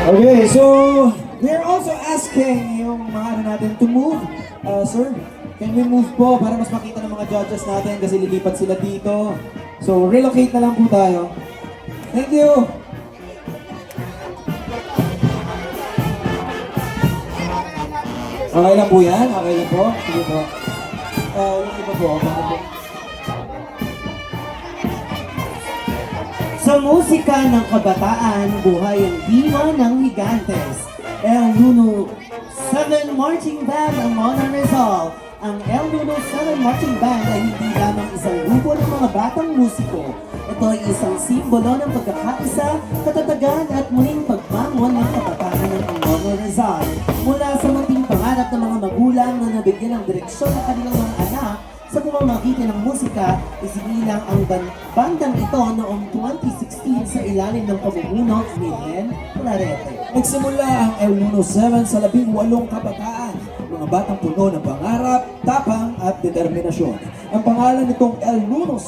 Okay, so we're also asking yung mga ano natin to move. Sir, can we move po para mas makita ng mga judges natin kasi lilipat sila dito. So relocate na lang po tayo. Thank you! Okay lang po yan? Okay lang po? Sige po. Yung iba po, baka po. Sa musika ng kabataan, buhay ang diwa ng Higantes. El Nuno 7 Marching Band ang Mona Rizal. Ang El Nuno 7 Marching Band ay hindi lamang isang grupo ng mga batang musiko. Ito ay isang simbolo ng pagkakaisa, katatagan at muling pagbangon ng kabataan ng Mona Rizal. Mula sa munting pangarap ng mga magulang na nabigyan ng direksyon ng kanilang mga anak, sa pamamagitan ng musika, isinilang ang bandang ito noong 2016 sa ilalim ng pamumuno ni Len Clarete. Nagsimula ang El Nuno 7 sa 18 kabataan, mga batang puno ng pangarap, tapang at determinasyon. Ang pangalan nitong El Nuno